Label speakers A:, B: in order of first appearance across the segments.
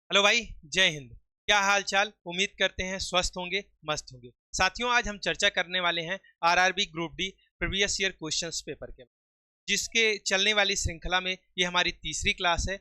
A: Hello भाई, जय हिंद। क्या हाल चाल? उम्मीद करते हैं स्वस्थ होंगे, मस्त होंगे। साथियों, आज हम चर्चा करने वाले हैं RRB group D previous year questions paper के, जिसके चलने वाली श्रृंखला में ये हमारी तीसरी क्लास है।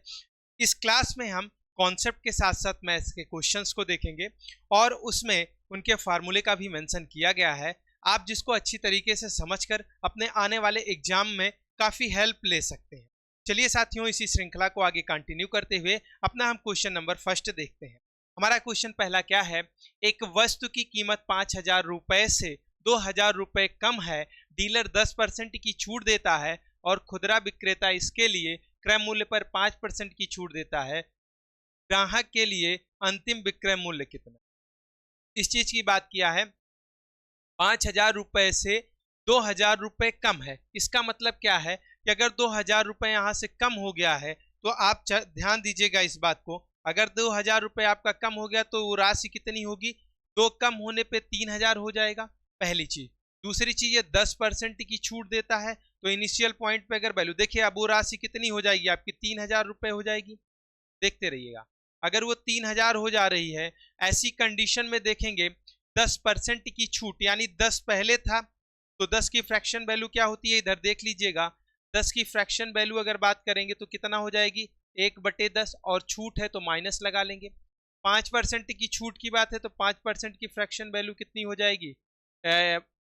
A: इस क्लास में हम कॉन्सेप्ट के साथ साथ मैथ्स के क्वेश्चंस को देखेंगे और उसमें उनके फार्मूले का भी मेंशन किया गया है, आप जिसको अच्छी तरीके से समझकर अपने आने वाले एग्जाम में काफ़ी हेल्प ले सकते हैं। चलिए साथियों, इसी श्रृंखला को आगे कंटिन्यू करते हुए अपना हम क्वेश्चन नंबर फर्स्ट देखते हैं। हमारा क्वेश्चन पहला क्या है? एक वस्तु की कीमत 5,000 से 2,000 कम है, डीलर 10% की छूट देता है और खुदरा विक्रेता इसके लिए क्रय मूल्य पर 5% की छूट देता है। ग्राहक के लिए अंतिम विक्रय मूल्य कितना? इस चीज की बात किया है। 5,000 से 2,000 कम है, इसका मतलब क्या है कि अगर 2,000 यहाँ से कम हो गया है तो आप ध्यान दीजिएगा इस बात को। अगर 2,000 आपका कम हो गया तो वो राशि कितनी होगी? 2 कम होने पे 3,000 हो जाएगा, पहली चीज। दूसरी चीज, ये 10% की छूट देता है तो इनिशियल पॉइंट पे अगर वैल्यू देखिए, अब वो राशि कितनी हो जाएगी? आपकी 3,000 हो जाएगी। देखते रहिएगा, अगर वो 3,000 हो जा रही है, ऐसी कंडीशन में देखेंगे 10% की छूट, यानी 10 पहले था तो 10 की फ्रैक्शन वैल्यू क्या होती है? इधर देख लीजिएगा, 10 की फ्रैक्शन वैल्यू अगर बात करेंगे तो कितना हो जाएगी? 1/10, और छूट है तो माइनस लगा लेंगे। 5% की छूट की बात है तो 5% की फ्रैक्शन वैल्यू कितनी हो जाएगी?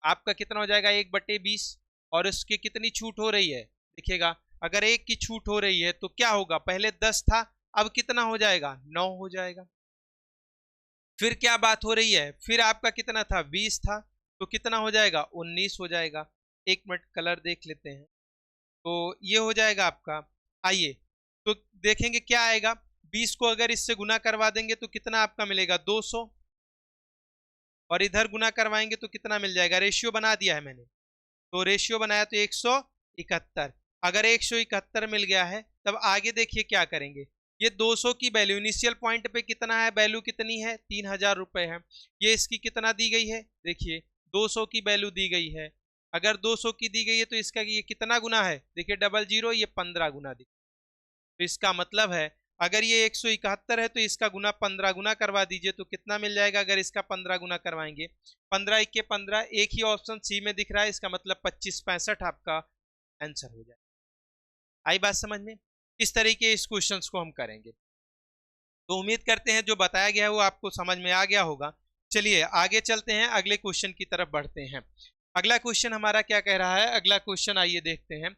A: आपका कितना हो जाएगा? 1/20, और उसकी कितनी छूट हो रही है? देखिएगा, अगर 1 की छूट हो रही है तो क्या होगा? पहले 10 था, अब कितना हो जाएगा? 9 हो जाएगा। फिर क्या बात हो रही है? फिर आपका कितना था? 20 था, तो कितना हो जाएगा? 19 हो जाएगा। एक मिनट कलर देख लेते हैं, तो ये हो जाएगा आपका। आइए तो देखेंगे क्या आएगा। 20 को अगर इससे गुना करवा देंगे तो कितना आपका मिलेगा? 200, और इधर गुना करवाएंगे तो कितना मिल जाएगा? रेशियो बना दिया है मैंने, तो रेशियो बनाया तो 171। अगर 171 मिल गया है, तब आगे देखिए क्या करेंगे। ये 200 की वैल्यू इनिशियल पॉइंट पे कितना है? वैल्यू कितनी है? 3,000 है। ये इसकी कितना दी गई है? देखिए 200 की वैल्यू दी गई है। अगर 200 की दी गई है तो इसका ये कितना गुना है? देखिए 00, ये 15 गुना दी। तो इसका मतलब है अगर ये 171 है तो इसका गुना 15 गुना करवा दीजिए तो कितना मिल जाएगा? अगर इसका 15 गुना करवाएंगे, 15 1 के 15, एक ही ऑप्शन सी में दिख रहा है, इसका मतलब 2565 आपका आंसर हो जाए। आई बात समझ में? इस तरीके इस क्वेश्चन को हम करेंगे, तो उम्मीद करते हैं जो बताया गया है वो आपको समझ में आ गया होगा। चलिए आगे चलते हैं, अगले क्वेश्चन की तरफ बढ़ते हैं। अगला क्वेश्चन हमारा क्या कह रहा है? अगला क्वेश्चन आइए देखते हैं।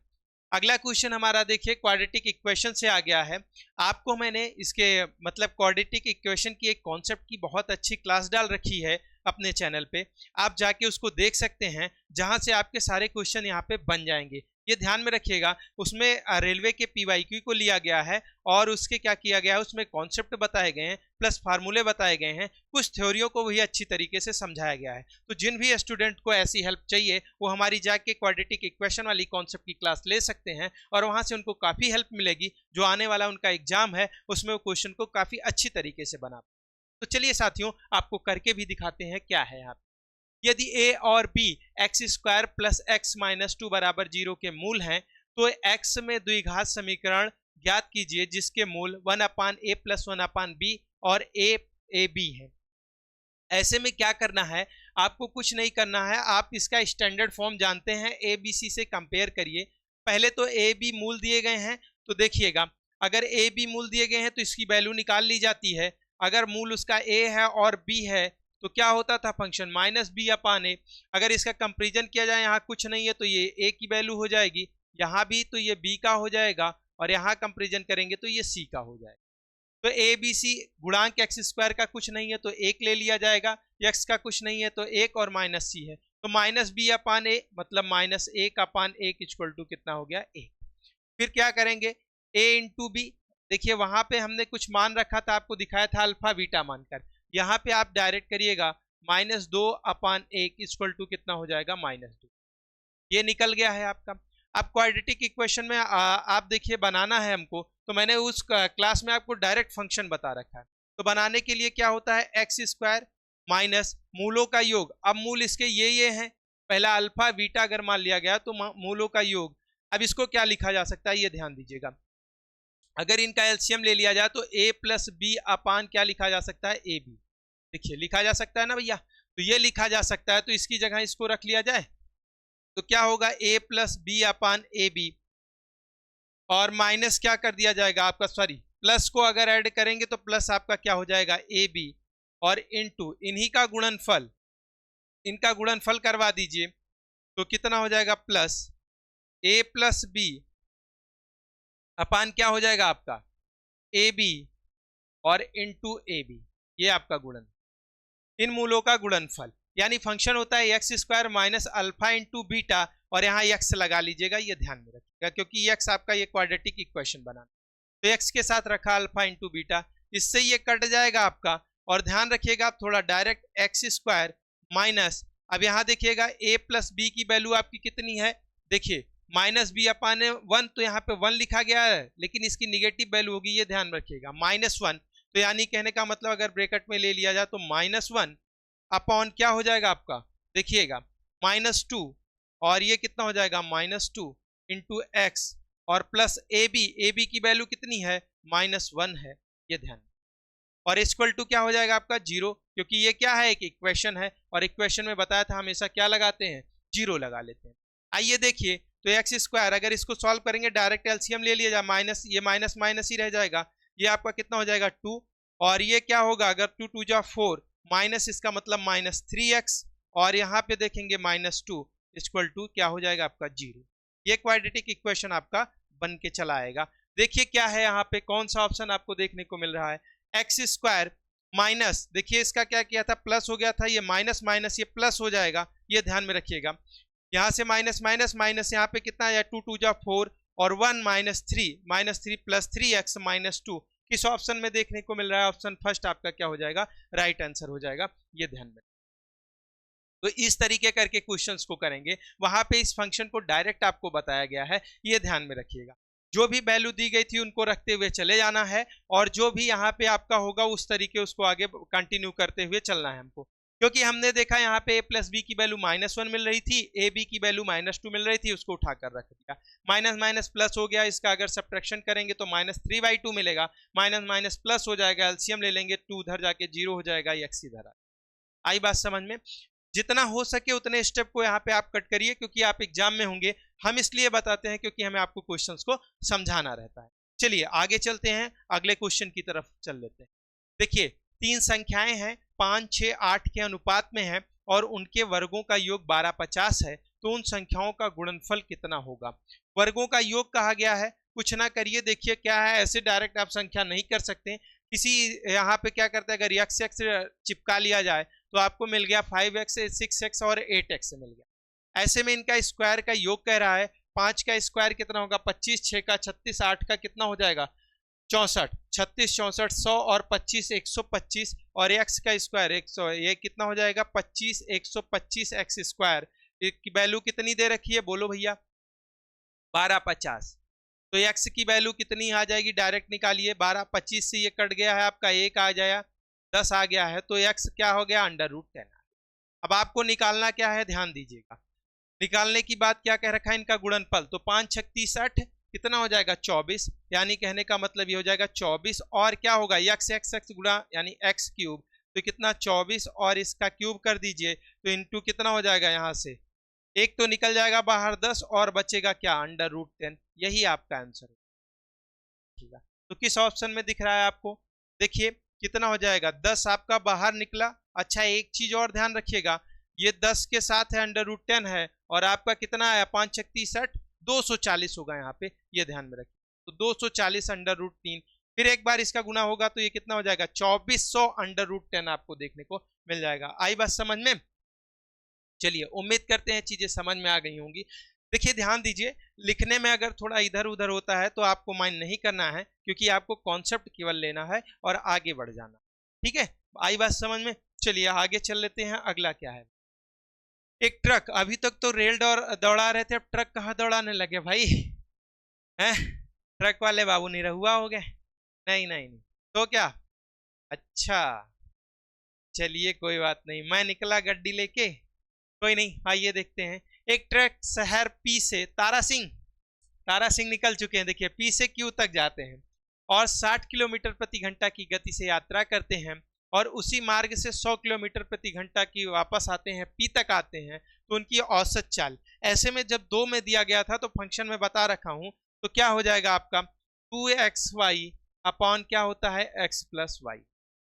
A: अगला क्वेश्चन हमारा देखिए क्वाड्रेटिक इक्वेशन से आ गया है। आपको मैंने इसके मतलब क्वाड्रेटिक इक्वेशन की एक कॉन्सेप्ट की बहुत अच्छी क्लास डाल रखी है अपने चैनल पे, आप जाके उसको देख सकते हैं, जहां से आपके सारे क्वेश्चन यहाँ पे बन जाएंगे। ये ध्यान में रखिएगा, उसमें रेलवे के पीवाईक्यू को लिया गया है और उसके क्या किया गया है, उसमें कॉन्सेप्ट बताए गए हैं प्लस फार्मूले बताए गए हैं, कुछ थ्योरियों को भी अच्छी तरीके से समझाया गया है। तो जिन भी स्टूडेंट को ऐसी हेल्प चाहिए वो हमारी जाके क्वाड्रेटिक इक्वेशन वाली कॉन्सेप्ट की क्लास ले सकते हैं और वहां से उनको काफ़ी हेल्प मिलेगी, जो आने वाला उनका एग्जाम है उसमें वो क्वेश्चन को काफ़ी अच्छी तरीके से बना। तो चलिए साथियों, आपको करके भी दिखाते हैं क्या है यहाँ। यदि a और b x² plus x minus 2 बराबर 0 के मूल हैं, तो x में द्विघात समीकरण ज्ञात कीजिए जिसके मूल 1/a प्लस 1/b और a b है। ऐसे में क्या करना है? आपको कुछ नहीं करना है, आप इसका स्टैंडर्ड फॉर्म जानते हैं, ए बी सी से कंपेयर करिए। पहले तो ए बी मूल दिए गए हैं, तो देखिएगा अगर ए बी मूल दिए गए हैं तो इसकी वैल्यू निकाल ली जाती है। अगर मूल उसका ए है और बी है तो क्या होता था? फंक्शन माइनस बी अपान ए। अगर इसका कंपेरिजन किया जाए, यहाँ कुछ नहीं है तो ये ए की वैल्यू हो जाएगी, यहाँ भी तो ये बी का हो जाएगा, और यहाँ कंपेरिजन करेंगे तो ये सी का हो जाएगा। तो ए बी सी गुणांक x² का कुछ नहीं है तो एक ले लिया जाएगा, x का कुछ नहीं है तो एक, और माइनस सी है तो माइनस बी अपान ए, मतलब माइनस 1 अपान 1 इक्वल टू कितना हो गया? 1। फिर क्या करेंगे? a into B. देखिए वहां पे हमने कुछ मान रखा था, आपको दिखाया था अल्फा बीटा मानकर, यहाँ पे आप डायरेक्ट करिएगा, -2 अपान 1 इक्वल टू कितना हो जाएगा? -2। ये निकल गया है आपका। अब क्वाड्रेटिक इक्वेशन में आप देखिए बनाना है हमको, तो मैंने उस क्लास में आपको डायरेक्ट फंक्शन बता रखा है। तो बनाने के लिए क्या होता है? x² माइनस मूलों का योग। अब मूल इसके ये हैं, पहला अल्फा बीटा अगर मान लिया गया तो मूलों का योग। अब इसको क्या लिखा जा सकता है, ये ध्यान दीजिएगा। अगर इनका एलसीएम ले लिया जाए तो a प्लस बी अपान क्या लिखा जा सकता है, ए बी। देखिए लिखा जा सकता है ना भैया, तो ये लिखा जा सकता है, तो इसकी जगह इसको रख लिया जाए तो क्या होगा, a plus B upon A B, और माइनस क्या कर दिया जाएगा आपका, सॉरी प्लस को अगर ऐड करेंगे तो प्लस आपका क्या हो जाएगा, ए बी, और इनटू इन्हीं का गुणनफल, इनका गुणनफल करवा दीजिए तो कितना हो जाएगा, प्लस a प्लस बी अपान क्या हो जाएगा आपका, ए बी, और इनटू ए बी, ये आपका गुणन, इन मूलों का गुणनफल, यानी फंक्शन होता है x square minus alpha into beta, और यहाँ एक्स लगा लीजिएगा, ये ध्यान में रखिएगा क्योंकि एक्स आपका ये क्वाड्रेटिक इक्वेशन बनाना, तो एक्स के साथ रखा अल्फा इंटू बीटा, इससे ये कट जाएगा आपका, और ध्यान रखिएगा आप थोड़ा, डायरेक्ट एक्स स्क्वायर माइनस, अब यहाँ देखिएगा a प्लस बी की वैल्यू आपकी कितनी है, देखिए माइनस बी अपान 1, तो यहाँ पे 1 लिखा गया है, लेकिन इसकी निगेटिव वैल्यू होगी, ये ध्यान रखिएगा -1, तो यानी कहने का मतलब अगर ब्रैकेट में ले लिया जाए तो -1 अपॉन क्या हो जाएगा आपका, देखिएगा -2, और ये कितना हो जाएगा, -2 इंटू एक्स, और प्लस ए बी की वैल्यू कितनी है, -1 है, ये ध्यान, और इक्वल टू क्या हो जाएगा आपका 0, क्योंकि ये क्या है, एक इक्वेशन है, और इक्वेशन में बताया था हमेशा क्या लगाते हैं, 0 लगा लेते हैं। आइए देखिए, तो एक्स स्क्वायर अगर इसको सॉल्व करेंगे, डायरेक्ट एलसीएम ले लिया जाए, माइनस ये माइनस माइनस ही रह जाएगा, ये आपका कितना हो जाएगा 2, और ये क्या होगा, अगर 2 2 जा 4, माइनस इसका मतलब -3x, और यहाँ पे देखेंगे -2 इक्वल टू क्या हो जाएगा आपका 0, ये क्वाड्रेटिक इक्वेशन आपका बन के चला आएगा। देखिए क्या है यहाँ पे, कौन सा ऑप्शन आपको देखने को मिल रहा है, एक्स स्क्वायर माइनस, देखिए इसका क्या किया था, प्लस हो गया था, ये माइनस माइनस ये प्लस हो जाएगा, ये ध्यान में रखिएगा, यहाँ से माइनस माइनस माइनस, यहाँ पे कितना आया 2 2 जा 4, और 1 -3 प्लस 3x -2, किस ऑप्शन में देखने को मिल रहा है, ऑप्शन फर्स्ट आपका क्या हो जाएगा, राइट आंसर हो जाएगा, ये ध्यान में। तो इस तरीके करके क्वेश्चंस को करेंगे, वहां पे इस फंक्शन को डायरेक्ट आपको बताया गया है, ये ध्यान में रखिएगा, जो भी वैल्यू दी गई थी उनको रखते हुए चले जाना है, और जो भी यहाँ पे आपका होगा उस तरीके उसको आगे कंटिन्यू करते हुए चलना है हमको, क्योंकि हमने देखा यहाँ पे a प्लस बी की वैल्यू -1 मिल रही थी, ए बी की वैल्यू -2 मिल रही थी, उसको उठाकर रख दिया, माइनस माइनस प्लस हो गया, इसका अगर सब्ट्रैक्शन करेंगे तो -3/2 मिलेगा, माइनस माइनस प्लस हो जाएगा, एलसीएम ले लेंगे, 2 उधर जाके 0 हो जाएगा, एक्स इधर आई बात समझ में। जितना हो सके उतने स्टेप को यहाँ पे आप कट करिए, क्योंकि आप एग्जाम में होंगे, हम इसलिए बताते हैं क्योंकि हमें आपको क्वेश्चंस को समझाना रहता है। चलिए आगे चलते हैं, अगले क्वेश्चन की तरफ चल लेते हैं। देखिए 3 संख्याएं हैं, 5 6 8 के अनुपात में है, और उनके वर्गों का योग 12 50 है, तो उन संख्याओं का गुणनफल कितना होगा। वर्गों का योग कहा गया है, कुछ ना करिए, देखिए क्या है, ऐसे डायरेक्ट आप संख्या नहीं कर सकते, किसी यहाँ पे क्या करते हैं, अगर x चिपका लिया जाए तो आपको मिल गया 5x 6x और 8x मिल गया, ऐसे में इनका स्क्वायर का योग कह रहा है, 5 का स्क्वायर कितना होगा 25, 6 का 36, 8 का कितना हो जाएगा 64, 36 64 100 और 25 125, और x का स्क्वायर 100, ये कितना हो जाएगा 25 125 x स्क्वायर की वैल्यू कितनी दे रखी है, बोलो भैया 12 50, तो x की वैल्यू कितनी आ जाएगी, डायरेक्ट निकालिए, 12 25 से ये कट गया है आपका 1 आ जाएगा, 10 आ गया है, तो x क्या हो गया √10। अब आपको निकालना क्या है, ध्यान दीजिएगा, निकालने की बात क्या कह रखा है, इनका गुणनफल, तो 5 6 30 60 कितना हो जाएगा 24, यानी कहने का मतलब ये हो जाएगा 24, और क्या होगा x गुणा यानी x क्यूब, तो कितना 24, और इसका क्यूब कर दीजिए, तो इंटू कितना हो जाएगा, यहाँ से एक तो निकल जाएगा बाहर 10, और बचेगा क्या √10, यही आपका आंसर है। ठीक है, तो किस ऑप्शन में दिख रहा है आपको, देखिए कितना हो जाएगा 10 आपका बाहर निकला। अच्छा एक चीज और ध्यान रखिएगा, ये 10 के साथ है √10 है, और आपका कितना आया 5 6 30 60 240 होगा यहाँ पे, ये ध्यान में रखिए, तो 240 √3, फिर एक बार इसका गुना होगा तो ये कितना हो जाएगा 2400 √10 आपको देखने को मिल जाएगा। आई बात समझ में, चलिए उम्मीद करते हैं चीजें समझ में आ गई होंगी। देखिए ध्यान दीजिए, लिखने में अगर थोड़ा इधर उधर होता है तो आपको माइंड नहीं करना है, क्योंकि आपको कॉन्सेप्ट केवल लेना है और आगे बढ़ जाना, ठीक है, आई बात समझ में। चलिए आगे चल लेते हैं, अगला क्या है, एक ट्रक, अभी तक तो रेल दौड़ा रहे थे, अब ट्रक कहाँ दौड़ाने लगे भाई हैं, ट्रक वाले बाबू निरहुआ हो गए, नहीं नहीं नहीं, तो क्या, अच्छा चलिए कोई बात नहीं, मैं निकला गड्डी लेके, कोई नहीं, आइए देखते हैं। एक ट्रक शहर पी से तारा सिंह निकल चुके हैं, देखिए पी से क्यू तक जाते हैं, और 60 किलोमीटर प्रति घंटा की गति से यात्रा करते हैं और उसी मार्ग से 100 किलोमीटर प्रति घंटा की वापस आते हैं, पी तक आते हैं, तो उनकी औसत चाल। ऐसे में जब 2 में दिया गया था तो फंक्शन में बता रखा हूं, तो क्या हो जाएगा आपका 2xy अपॉन क्या होता है x प्लस वाई,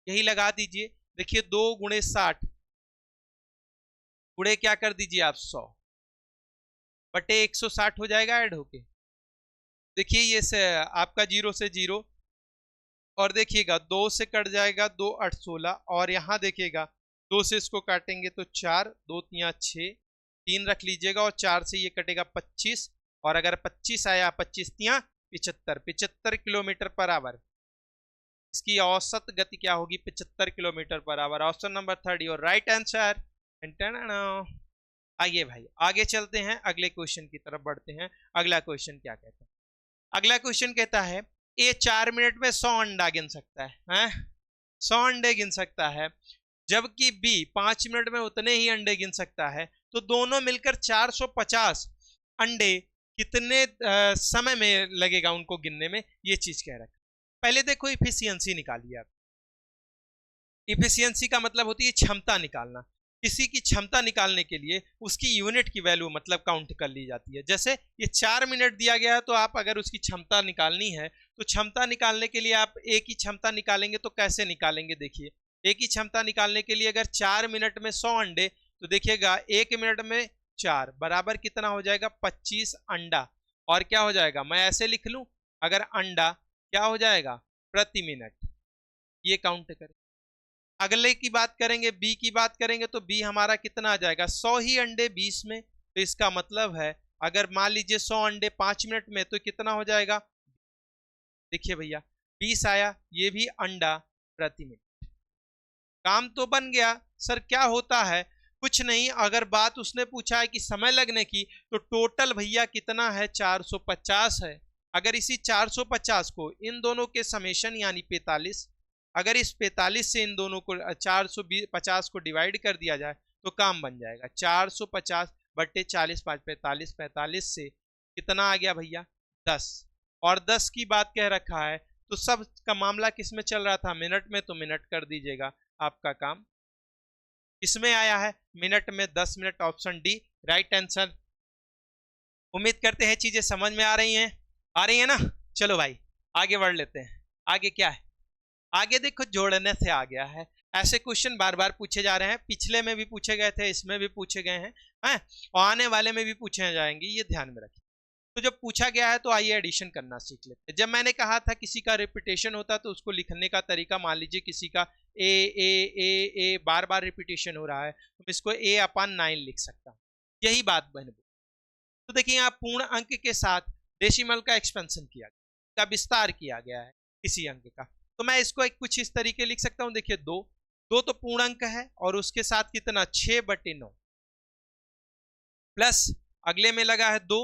A: यही लगा दीजिए। देखिए 2 गुणे 60 गुणे क्या कर दीजिए आप 100 बटे 160 हो जाएगा ऐड होके। देखिए ये से आपका 0 से 0 और देखिएगा 2 से कट जाएगा 2 8 16 और यहाँ देखिएगा 2 से इसको काटेंगे तो 4 2 3 6 3 रख लीजिएगा और 4 से ये कटेगा 25 और अगर 25 आया 25 3 75 किलोमीटर पर आवर। इसकी औसत गति क्या होगी 75 kilometre per hour. Option number 30 और राइट आंसर। आइए भाई आगे चलते हैं, अगले क्वेश्चन की तरफ बढ़ते हैं। अगला क्वेश्चन क्या कहता है? अगला क्वेश्चन कहता है ए 4 मिनट में 100 अंडा गिन सकता है 100 अंडे गिन सकता है, जबकि बी 5 मिनट में उतने ही अंडे गिन सकता है, तो दोनों मिलकर 450 अंडे कितने समय में लगेगा उनको गिनने में, ये चीज कह रहा है। पहले देखो इफिशियंसी निकालिए आप। इफिशियंसी का मतलब होती है क्षमता निकालना। किसी की क्षमता निकालने के लिए उसकी यूनिट की वैल्यू मतलब काउंट कर ली जाती है। जैसे ये 4 मिनट दिया गया है, तो आप अगर उसकी क्षमता निकालनी है तो क्षमता निकालने के लिए आप ए की क्षमता निकालेंगे तो कैसे निकालेंगे? देखिए ए की क्षमता निकालने के लिए अगर 4 मिनट में 100 अंडे, तो देखिएगा 1 मिनट में 4 बराबर कितना हो जाएगा 25 अंडा। और क्या हो जाएगा, मैं ऐसे लिख लूं, अगर अंडा क्या हो जाएगा प्रति मिनट, ये काउंट करें। अगले की बात करेंगे, बी की बात करेंगे, तो बी हमारा कितना आ जाएगा 100 ही अंडे 20 में, तो इसका मतलब है अगर मान लीजिए 100 अंडे 5 मिनट में, तो कितना हो जाएगा, देखिए भैया 20 आया, ये भी अंडा प्रति मिनट। काम तो बन गया। सर क्या होता है? कुछ नहीं, अगर बात उसने पूछा है कि समय लगने की, तो टोटल भैया कितना है 450 है। अगर इसी 450 को इन दोनों के समेशन यानी 45, अगर इस 45 से इन दोनों को 450 को डिवाइड कर दिया जाए तो काम बन जाएगा 450 बटे 40 5 45, 45 से कितना आ गया भैया 10। और 10 की बात कह रखा है, तो सब का मामला किस में चल रहा था, मिनट में, तो मिनट कर दीजिएगा, आपका काम इसमें आया है मिनट में 10 minute. Option D right answer. उम्मीद करते हैं चीजें समझ में आ रही है ना। चलो भाई आगे बढ़ लेते हैं। आगे क्या है? आगे देखो जोड़ने से आ गया है। ऐसे क्वेश्चन बार बार पूछे जा रहे हैं, पिछले में भी पूछे गए थे, इसमें भी पूछे गए हैं और आने वाले में भी पूछे जाएंगे, ये ध्यान में रखिए। तो जब पूछा गया है तो आइए एडिशन करना सीख लेते हैं। जब मैंने कहा था किसी का रिपीटेशन होता तो उसको लिखने का तरीका, मान लीजिए किसी का ए ए ए ए बार बार रिपीटेशन हो रहा है, तो मैं इसको ए अपॉन 9 लिख सकता हूँ। यही बात बन गई। तो देखिए यहाँ पूर्ण अंक के साथ डेसिमल का एक्सपेंशन किया गया, का विस्तार किया गया है किसी अंक का। तो मैं इसको कुछ इस तरीके लिख सकता हूं। देखिए 2 तो पूर्ण अंक है और उसके साथ कितना 6/9 प्लस अगले में लगा है 2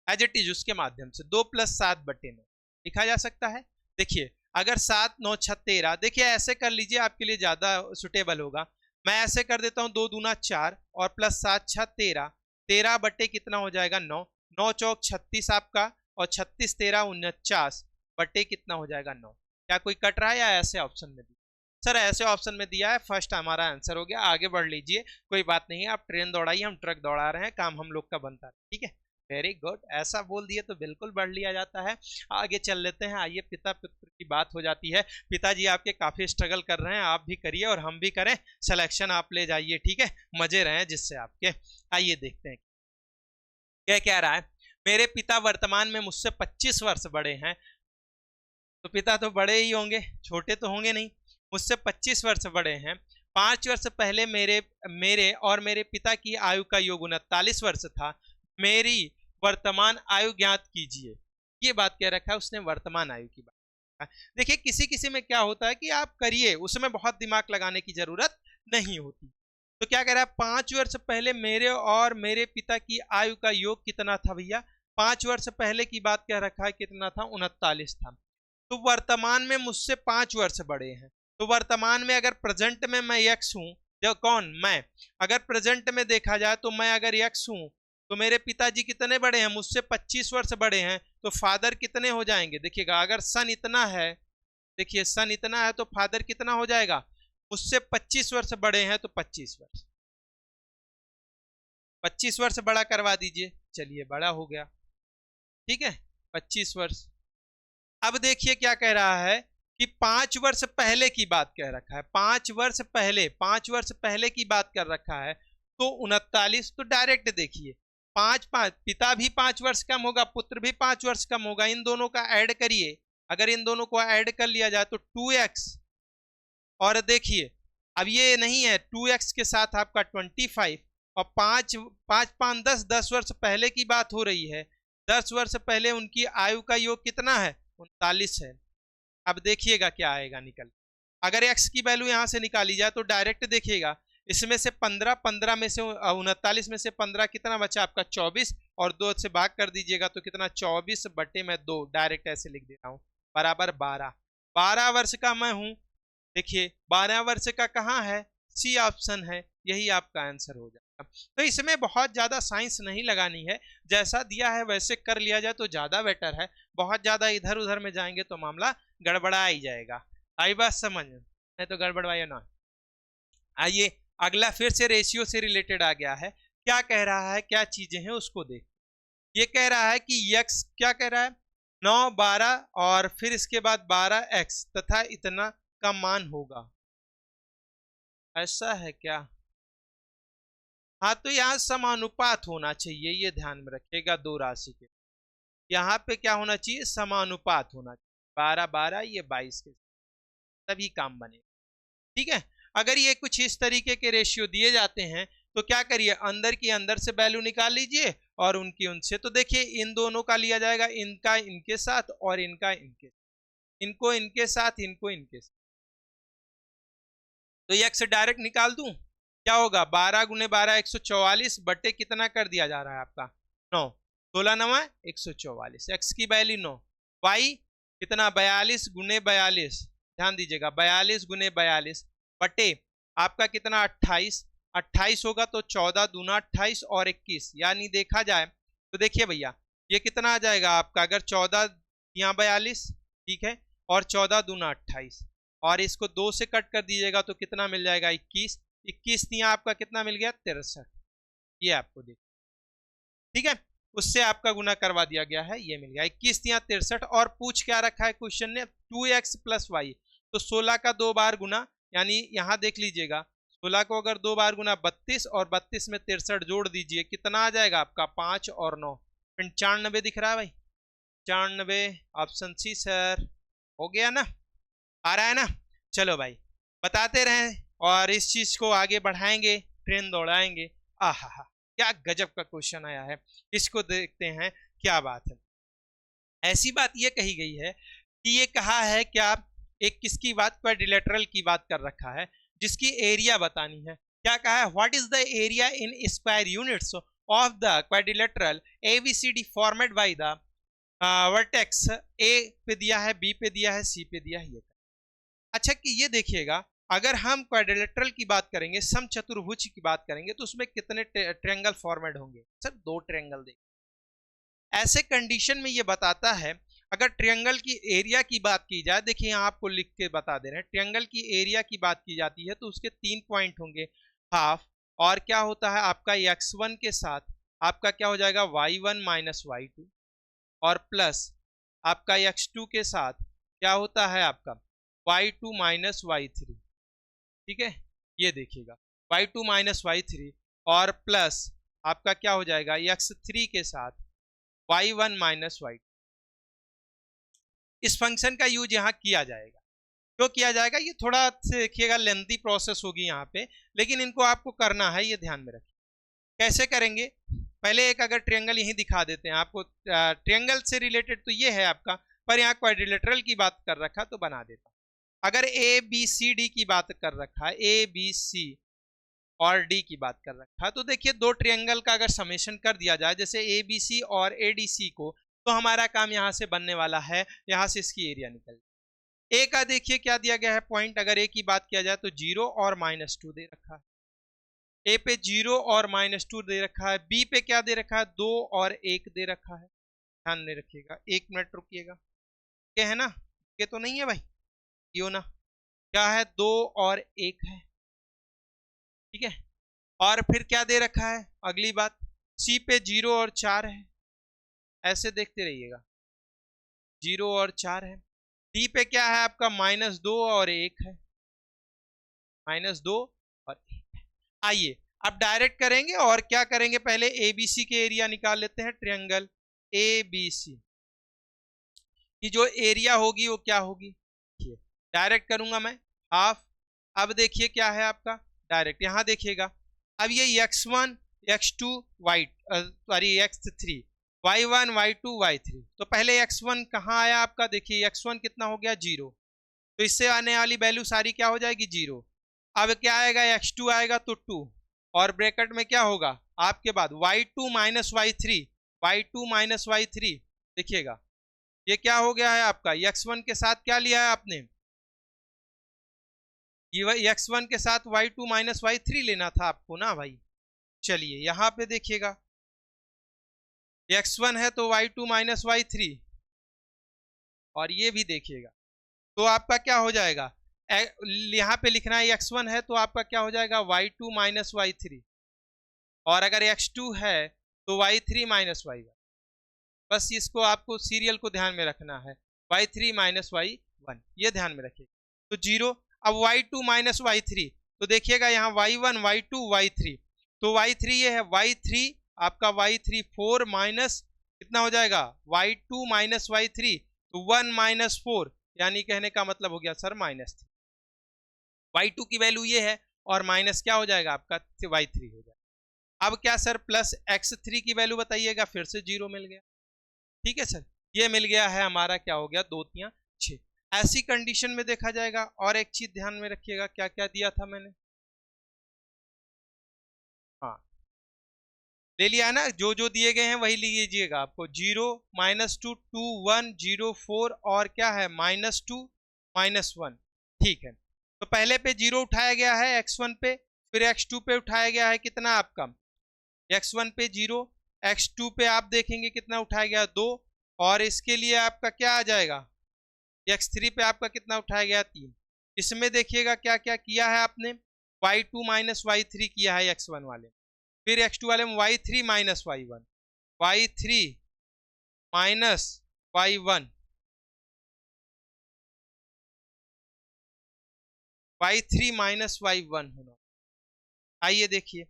A: एज इट इज, उसके माध्यम से 2 + 7/9 लिखा जा सकता है। देखिए अगर 7 9 6 13, देखिए ऐसे कर लीजिए आपके लिए ज्यादा सुटेबल होगा। मैं ऐसे कर देता हूं 2 दूना 4 और प्लस 7 6 13, 13 बटे कितना हो जाएगा 9, 9 चौक 36 आपका और 36 13 49 बटे कितना हो जाएगा 9। क्या कोई कट रहा है या ऐसे ऑप्शन में दिया? सर ऐसे ऑप्शन में दिया है, फर्स्ट हमारा आंसर हो गया। आगे बढ़ लीजिए, कोई बात नहीं, आप ट्रेन दौड़ाइए, हम ट्रक दौड़ा रहे हैं, काम हम लोग का बनता है। ठीक है, वेरी गुड। ऐसा बोल दिए तो बिल्कुल बढ़ लिया जाता है। आगे चल लेते हैं। आइए पिता पुत्र की बात हो जाती है। पिताजी आपके काफी स्ट्रगल कर रहे हैं, आप भी करिए और हम भी करें, सिलेक्शन आप ले जाइए, ठीक है, मजे रहे जिससे आपके। आइए देखते हैं क्या कह रहा है। मेरे पिता वर्तमान में मुझसे 25 वर्ष बड़े हैं। तो पिता तो बड़े ही होंगे, छोटे तो होंगे नहीं। मुझसे 25 वर्ष बड़े हैं। 5 वर्ष पहले मेरे और मेरे पिता की आयु का योग 39 वर्ष था। मेरी वर्तमान आयु ज्ञात कीजिए। ये बात कह रखा है उसने, वर्तमान आयु की बात। देखिए किसी किसी में क्या होता है कि आप करिए, उसमें बहुत दिमाग लगाने की जरूरत नहीं होती। तो क्या कह रहा है 5 वर्ष पहले मेरे और मेरे पिता की आयु का योग कितना था भैया? 5 वर्ष पहले की बात कह रखा है, कितना था? 39 था। तो वर्तमान में मुझसे 5 वर्ष बड़े हैं। तो वर्तमान में अगर प्रेजेंट में मैं x हूं, जो कौन? मैं। अगर प्रेजेंट में देखा जाए तो मैं अगर x हूं, तो मेरे पिताजी कितने बड़े हैं? मुझसे 25 वर्ष बड़े हैं। तो फादर कितने हो जाएंगे, देखिएगा अगर सन इतना है, देखिए सन इतना है तो फादर कितना हो जाएगा, उससे 25 वर्ष बड़े हैं तो 25 वर्ष, 25 वर्ष बड़ा करवा दीजिए, चलिए बड़ा हो गया, ठीक है 25 वर्ष। अब देखिए क्या कह रहा है कि 5 वर्ष पहले की बात कह रखा है, 5 वर्ष पहले, 5 वर्ष पहले की बात कर रखा है, तो 39, तो डायरेक्ट देखिए 5 5, पिता भी 5 वर्ष कम होगा, पुत्र भी 5 वर्ष कम होगा, इन दोनों का ऐड करिए, अगर इन दोनों को ऐड कर लिया जाए तो 2x, और देखिए अब ये नहीं है 2x के साथ आपका 25, और 5 5 5 10, 10 वर्ष पहले की बात हो रही है, 10 वर्ष पहले उनकी आयु का योग कितना है, 39 है। अब देखिएगा क्या आएगा निकल, अगर x की वैल्यू यहां से निकाली जाए तो डायरेक्ट देखिएगा, इसमें से 15, 15 में से 39 में से 15 कितना बचा आपका 24, और 2 से भाग कर दीजिएगा तो कितना 24 बटे में 2, डायरेक्ट ऐसे लिख देता हूं, बराबर 12, 12 वर्ष का मैं हूं, देखिए 12 वर्ष का कहाँ है, सी ऑप्शन है, यही आपका आंसर हो जाएगा। तो इसमें बहुत ज्यादा साइंस नहीं लगानी है, जैसा दिया है वैसे कर लिया जाए तो ज्यादा बेटर है, बहुत ज्यादा इधर उधर में जाएंगे तो मामला गड़बड़ा ही जाएगा। आई बात समझ, नहीं तो गड़बड़वाइए ना। आइए अगला फिर से रेशियो से रिलेटेड आ गया है, क्या कह रहा है, क्या चीजें हैं उसको देख। ये कह रहा है कि x क्या कह रहा है, 9 12 और फिर इसके बाद 12x तथा इतना का मान होगा, ऐसा है क्या, हाँ तो यहाँ समानुपात होना चाहिए, ये ध्यान में रखिएगा, दो राशि के यहाँ पे क्या होना चाहिए, समानुपात होना चाहिए, 12 12 ये 22 के, तभी काम बनेगा, ठीक है। अगर ये कुछ इस तरीके के रेशियो दिए जाते हैं तो क्या करिए, अंदर की अंदर से वैल्यू निकाल लीजिए और उनकी उनसे, तो देखिए इन दोनों का लिया जाएगा, इनका इनके साथ और इनका इनके, इनको इनके साथ, इनको इनके साथ, तो x डायरेक्ट निकाल दूं, क्या होगा 12 गुने 12 144 बटे कितना कर दिया जा रहा है आपका 9, 16 9 144, x की वैल्यू 9, y कितना 42 गुने 42, ध्यान दीजिएगा 42 गुने 42 बटे आपका कितना 28, 28 होगा तो 14 दूना 28 और 21, यानी देखा जाए तो देखिए भैया ये कितना आ जाएगा आपका, अगर 14 यहाँ 42, ठीक है, और 14 दूना 28, और इसको 2 से कट कर दीजिएगा तो कितना मिल जाएगा 21, 21 यहाँ आपका कितना मिल गया 63, ये आपको देख, ठीक है, उससे आपका गुना करवा दिया गया है, ये मिल गया 21 यहाँ 63, और पूछ क्या रखा है क्वेश्चन ने 2x प्लस वाई, तो 16 का 2 बार गुना, यानी यहाँ देख लीजिएगा 16 को अगर 2 बार गुना 32, और 32 में 63 जोड़ दीजिए, कितना आ जाएगा आपका 5 और 9, 95 दिख रहा है भाई, 95 ऑप्शन सी सर, हो गया ना, आ रहा है ना। चलो भाई बताते रहें और इस चीज को आगे बढ़ाएंगे, ट्रेन दौड़ाएंगे। आहा क्या गजब का क्वेश्चन आया है, इसको देखते हैं क्या बात है। ऐसी बात ये कही गई है कि ये कहा है क्या, एक किसकी बात, क्वाड्रिलेटरल की बात कर रखा है, जिसकी एरिया बतानी है। क्या कहा है, what is the area in square units of the quadrilateral ABCD format by the vertex, A पे दिया है, बी पे दिया है, सी पे दिया है, ये। अच्छा कि ये देखिएगा अगर हम क्वाड्रिलेटरल की बात करेंगे, समचतुर्भुज की बात करेंगे, तो उसमें कितने ट्रायंगल फॉर्मेट होंगे, सर 2 ट्रायंगल देंगे। ऐसे कंडीशन में ये बताता है, अगर ट्रायंगल की एरिया की बात की जाए, देखिए यहाँ आपको लिख के बता दे रहे हैं, ट्रायंगल की एरिया की बात की जाती है तो उसके 3 पॉइंट होंगे, हाफ, और क्या होता है आपका x1 के साथ आपका क्या हो जाएगा y1 माइनस y2, और प्लस आपका x2 के साथ क्या होता है आपका y2 माइनस y3, ठीक है, ये देखिएगा y2 माइनस y3, और प्लस आपका क्या हो जाएगा x3 के साथ y1 माइनस y2। इस फंक्शन का यूज यहाँ किया जाएगा, क्यों किया जाएगा, ये थोड़ा से देखिएगा लेंथी प्रोसेस होगी यहाँ पे, लेकिन इनको आपको करना है, ये ध्यान में रखिए। कैसे करेंगे, पहले एक अगर ट्रायंगल यही दिखा देते हैं आपको, ट्रायंगल से रिलेटेड तो ये है आपका, पर यहाँ क्वाड्रिलेटरल की बात कर रखा तो बना देता। अगर ABCD की बात कर रखा है, ABC और D की बात कर रखा है, तो देखिए 2 ट्रायंगल का अगर समेशन कर दिया जाए, जैसे ABC और ADC को, तो हमारा काम यहाँ से बनने वाला है, यहाँ से इसकी एरिया निकल। ए का देखिए क्या दिया गया है पॉइंट, अगर ए की बात किया जाए तो 0 और -2 दे रखा है, ए पे 0 और -2 दे रखा है, बी पे क्या दे रखा है 2 और 1 दे रखा है, ध्यान में रखिएगा, 1 मिनट रुकिएगा। क्या है ना, ये तो नहीं है भाई, यो ना क्या है, 2 और 1 है, ठीक है। और फिर क्या दे रखा है, अगली बात, सी पे 0 और 4 है, ऐसे देखते रहिएगा, 0 और 4 है। डी पे क्या है आपका, -2 और 1 है, -2 और 1 है। आइए अब डायरेक्ट करेंगे और क्या करेंगे, पहले एबीसी के एरिया निकाल लेते हैं, ट्रायंगल एबीसी की जो एरिया होगी वो क्या होगी, डायरेक्ट करूंगा मैं, हाफ। अब देखिए क्या है आपका, डायरेक्ट यहां देखिएगा, अब ये x1 x2 y sorry x3 y1 y2 y3, तो पहले x1 कहाँ आया आपका, देखिए x1 कितना हो गया 0, तो इससे आने वाली वैल्यू सारी क्या हो जाएगी 0। अब क्या आएगा, x2 आएगा तो 2, और ब्रैकेट में क्या होगा आपके बाद y2 माइनस y3 देखिएगा ये क्या हो गया है आपका, x1 के साथ क्या लिया है आपने, ये x1 के साथ y2 माइनस y3 लेना था आपको ना भाई। चलिए यहां पे देखिएगा, x1 है तो y2 माइनस y3, और ये भी देखिएगा, तो आपका क्या हो जाएगा, यहाँ पे लिखना है x1 है तो आपका क्या हो जाएगा y2 माइनस y3, और अगर x2 है तो y3 माइनस y1। बस इसको आपको सीरियल को ध्यान में रखना है, y3 माइनस y1 ये ध्यान में रखिए, तो 0। अब y2 माइनस y3, तो देखिएगा यहाँ y1 y2 y3, तो y3 ये है, y3 आपका y3 4 माइनस कितना हो जाएगा y2 माइनस y3, तो 1 माइनस 4, यानी कहने का मतलब हो गया सर -3। y2 की वैल्यू ये है और माइनस क्या हो जाएगा आपका y3 हो जाएगा। अब क्या सर, प्लस x3 की वैल्यू बताइएगा, फिर से 0 मिल गया, ठीक है सर, ये मिल गया है हमारा, क्या हो गया 2 3 6। ऐसी कंडीशन में देखा जाएगा। और एक चीज ध्यान में रखिएगा, क्या क्या दिया था मैंने, हाँ ले लिया है ना, जो जो दिए गए हैं वही लीजिएगा, आपको 0 -2 2 1 0 4 और क्या है -2 -1, ठीक है। तो पहले पे 0 उठाया गया है x1 पे, फिर x2 पे उठाया गया है कितना आपका, x1 पे 0, x2 पे आप देखेंगे कितना उठाया गया 2, और इसके लिए आपका क्या आ जाएगा, x3 पे आपका कितना उठाया गया 3। इसमें देखिएगा क्या क्या किया है आपने, y2 माइनस y3 किया है x1 वाले, फिर x2 वाले में y3 minus y1, y3 minus y1, y3 minus y1 होना। आइए देखिए,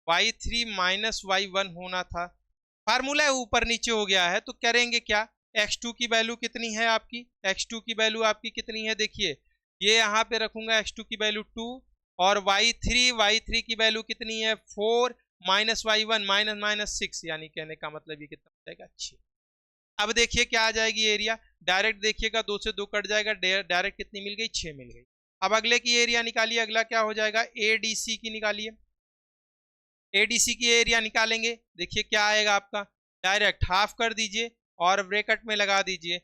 A: y3 माइनस y1 होना था, फार्मूला ऊपर नीचे हो गया है, तो करेंगे क्या, x2 की वैल्यू कितनी है आपकी, x2 की वैल्यू आपकी कितनी है, देखिए ये यहाँ पे रखूंगा x2 की वैल्यू 2, और y3 की वैल्यू कितनी है 4 माइनस y1 माइनस 6, यानी कहने का मतलब ये कितना हो जाएगा 6। अब देखिए क्या आ जाएगी एरिया, डायरेक्ट देखिएगा 2 से 2 कट जाएगा, डायरेक्ट कितनी मिल गई 6 मिल गई। अब अगले की एरिया निकालिए, अगला क्या हो जाएगा ADC की निकालिए, ADC की एरिया निकालेंगे, देखिए क्या आएगा आपका, डायरेक्ट हाफ कर दीजिए और ब्रैकेट में लगा दीजिए,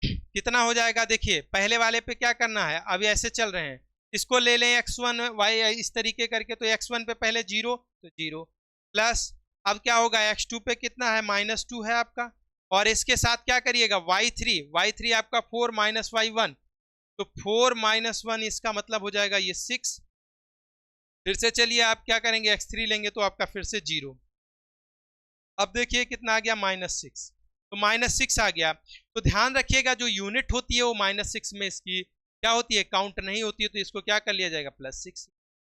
A: कितना हो जाएगा, देखिए पहले वाले पे क्या करना है, अभी ऐसे चल रहे हैं, इसको ले लें x1 y इस तरीके करके, तो x1 पे पहले 0 तो 0 प्लस, अब क्या होगा x2 पे कितना है -2 है आपका, और इसके साथ क्या करिएगा y3 आपका 4 माइनस y1, तो 4 माइनस 1 इसका मतलब हो जाएगा ये 6। फिर से चलिए आप क्या करेंगे, x3 लेंगे तो आपका फिर से 0, अब देखिए कितना आ गया -6, तो -6 आ गया। तो ध्यान रखिएगा जो यूनिट होती है वो -6 में इसकी क्या होती है, काउंट नहीं होती है, तो इसको क्या कर लिया जाएगा +6।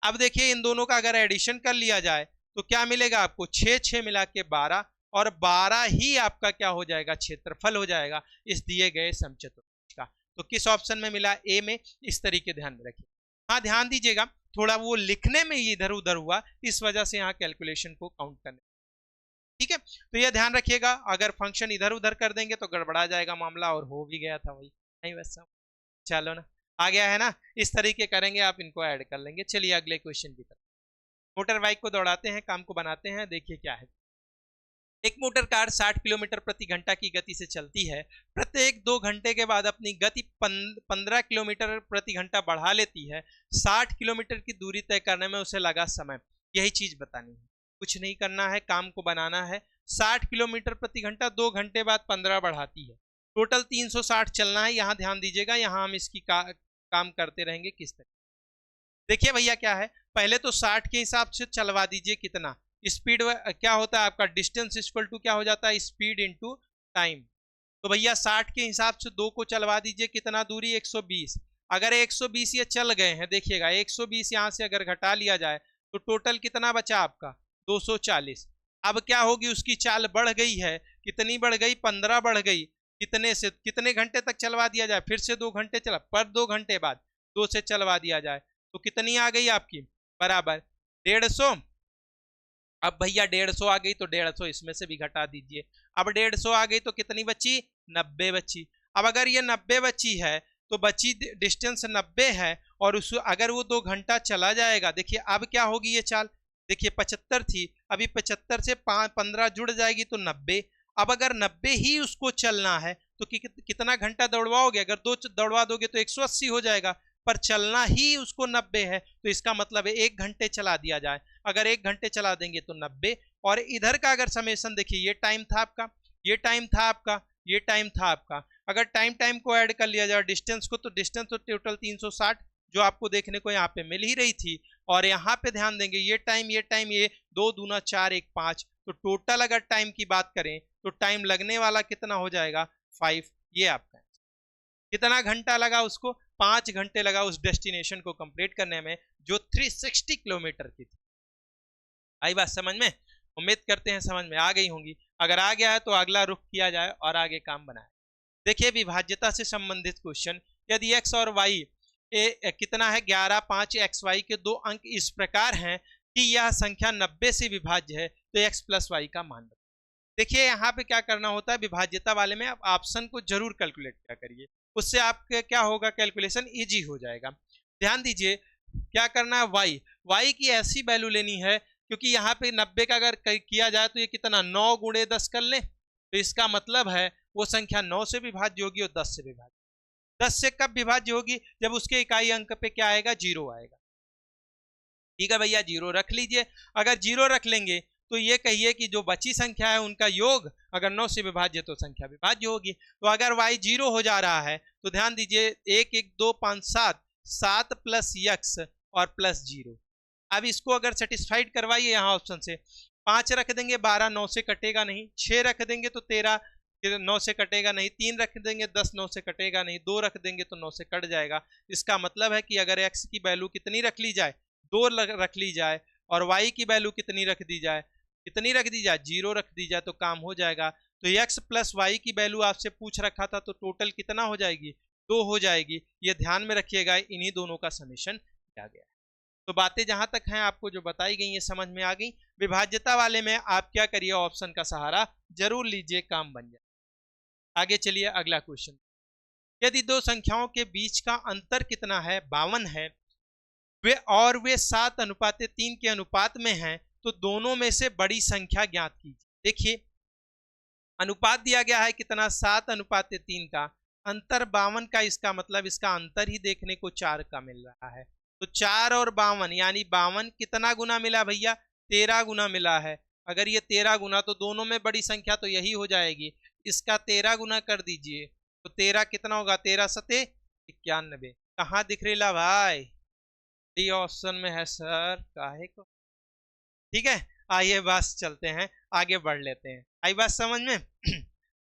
A: अब देखिए इन दोनों का अगर एडिशन कर लिया जाए तो क्या मिलेगा आपको, 6 मिला के 12, और 12 ही आपका क्या हो जाएगा, क्षेत्रफल हो जाएगा इस दिए गए समचतुर्भुज का। तो किस ऑप्शन में मिला, ए में। इस तरीके ध्यान में रखिए, हाँ ध्यान दीजिएगा, थोड़ा वो लिखने में ही इधर उधर हुआ, इस वजह से यहाँ कैलकुलेशन को काउंट करने, ठीक है। तो यह ध्यान रखिएगा, अगर फंक्शन इधर उधर कर देंगे तो गड़बड़ा जाएगा मामला, और हो भी गया था वही, नहीं वैसा। चलो ना, आ गया है ना, इस तरीके करेंगे आप, इनको ऐड कर लेंगे। चलिए अगले क्वेश्चन की तरफ, मोटर बाइक को दौड़ाते हैं, काम को बनाते हैं। देखिए क्या है, एक मोटर कार 60 किलोमीटर प्रति घंटा की गति से चलती है, प्रत्येक 2 घंटे के बाद अपनी गति 15 किलोमीटर प्रति घंटा बढ़ा लेती है, 60 किलोमीटर की दूरी तय करने में उसे लगा समय, यही चीज बतानी है। कुछ नहीं करना है, काम को बनाना है। 60 किलोमीटर प्रति घंटा, 2 घंटे बाद 15 बढ़ाती है, टोटल 360 चलना है। यहाँ ध्यान दीजिएगा, यहाँ हम इसकी काम करते रहेंगे किस तरह। देखिए भैया क्या है, पहले तो 60 के हिसाब से चलवा दीजिए। कितना स्पीड क्या होता है आपका, डिस्टेंस इक्वल टू क्या हो जाता है, स्पीड इनटू टाइम। तो भैया 60 के हिसाब से 2 को चलवा दीजिए, कितना दूरी 120। अगर 120 ये चल गए हैं, देखिएगा 120 यहाँ से अगर घटा लिया जाए तो टोटल कितना बचा आपका, 240। अब क्या होगी, उसकी चाल बढ़ गई है, कितनी बढ़ गई, 15 बढ़ गई। कितने से कितने घंटे तक चलवा दिया जाए, फिर से 2 घंटे चला, पर 2 घंटे बाद 2 से चलवा दिया जाए तो कितनी आ गई आपकी, बराबर 150। अब भैया 150 आ गई तो 150 इसमें से भी घटा दीजिए। अब 150 आ गई तो कितनी बची, 90 बची। अब अगर ये 90 बची है तो बची डिस्टेंस 90 है, और उस अगर वो 2 घंटा चला जाएगा, देखिए अब क्या होगी ये चाल, देखिए 75 थी, अभी 75 से 15 जुड़ जाएगी तो 90। अब अगर 90 ही उसको चलना है तो कितना घंटा दौड़वाओगे, अगर 2 दौड़वा दोगे तो 180 हो जाएगा, पर चलना ही उसको 90 है, तो इसका मतलब है 1 घंटे चला दिया जाए। अगर 1 घंटे चला देंगे तो 90, और इधर का अगर समेशन देखिए, ये टाइम था आपका, ये टाइम था आपका, ये टाइम था आपका। अगर टाइम को ऐड कर लिया जाए डिस्टेंस को, तो डिस्टेंस तो टोटल 360 जो आपको देखने को यहाँ पे मिल ही रही थी। और यहाँ पे ध्यान देंगे, ये टाइम, ये 2 दूना 4 1 5, तो टोटल अगर टाइम की बात करें तो टाइम लगने वाला कितना हो जाएगा, 5। ये आपका कितना घंटा लगा, उसको 5 घंटे लगा उस डेस्टिनेशन को कंप्लीट करने में, जो 360 किलोमीटर की थी। आई बात समझ में, उम्मीद करते हैं समझ में आ गई होंगी। अगर आ गया है तो अगला रुख किया जाए और आगे काम बनाए। देखिए विभाज्यता से संबंधित क्वेश्चन, यदि x और y कितना है, 11 5 xy के 2 अंक इस प्रकार हैं कि यह संख्या 90 से विभाज्य है, तो x प्लस y का मान बताइए। देखिए यहाँ पे क्या करना होता है, विभाज्यता वाले में आप ऑप्शन को जरूर कैलकुलेट क्या करिए, उससे आपके क्या होगा, कैलकुलेशन इजी हो जाएगा। ध्यान दीजिए क्या करना है, y की ऐसी वैल्यू लेनी है, क्योंकि यहाँ पे 90 का अगर किया जाए तो ये कितना, 9 गुणे 10 कर ले, तो इसका मतलब है वो संख्या 9 से विभाज्य होगी और 10 से विभाज्य। 10 से कब विभाज्य होगी, जब उसके इकाई अंक पे क्या आएगा, 0 आएगा। ठीक है भैया, 0 रख लीजिए। अगर 0 रख लेंगे तो ये कहिए कि जो बची संख्या है उनका योग अगर 9 से विभाज्य तो संख्या विभाज्य होगी। तो अगर y 0 हो जा रहा है तो ध्यान दीजिए 1 1 2 5 7 7 प्लस x और प्लस 0। अब इसको अगर सेटिस्फाइड करवाइए यहाँ ऑप्शन से, 5 रख देंगे 12 9 से कटेगा नहीं, 6 रख देंगे तो 13 9 से कटेगा नहीं, 3 रख देंगे 10 9 से कटेगा नहीं, 2 रख देंगे तो 9 से कट जाएगा। इसका मतलब है कि अगर x की वैल्यू कितनी रख ली जाए, 2 रख ली जाए, और y की वैल्यू कितनी रख दी जाए, 0 रख दी जाए तो काम हो जाएगा। तो x प्लस वाई की वैल्यू आपसे पूछ रखा था, तो टोटल कितना हो जाएगी, 2 हो जाएगी। ये ध्यान में रखिएगा, इन्हीं दोनों का समेशन किया गया है। तो बातें जहां तक हैं आपको जो बताई गई ये समझ में आ गई। विभाज्यता वाले में आप क्या करिए, ऑप्शन का सहारा जरूर लीजिए, काम बन जाए। आगे चलिए अगला क्वेश्चन, यदि 2 संख्याओं के बीच का अंतर कितना है, 52 है, वे 7:3 के अनुपात में हैं, तो दोनों में से बड़ी संख्या ज्ञात कीजिए। देखिए अनुपात दिया गया है कितना, 7:3 का, अंतर 52 का, इसका मतलब इसका अंतर ही देखने को 4 का मिल रहा है। तो 4 और 52 यानी 52 कितना गुना मिला भैया, 13 गुना मिला है। अगर ये 13 गुना, तो दोनों में बड़ी संख्या तो यही हो जाएगी, इसका 13 गुना कर दीजिए तो 13 कितना होगा, 13 सते 91। कहाँ दिख रही ला भाई, डी ऑप्शन में है सर, काहे को। ठीक है, आइए बस चलते हैं, आगे बढ़ लेते हैं। आई बात समझ में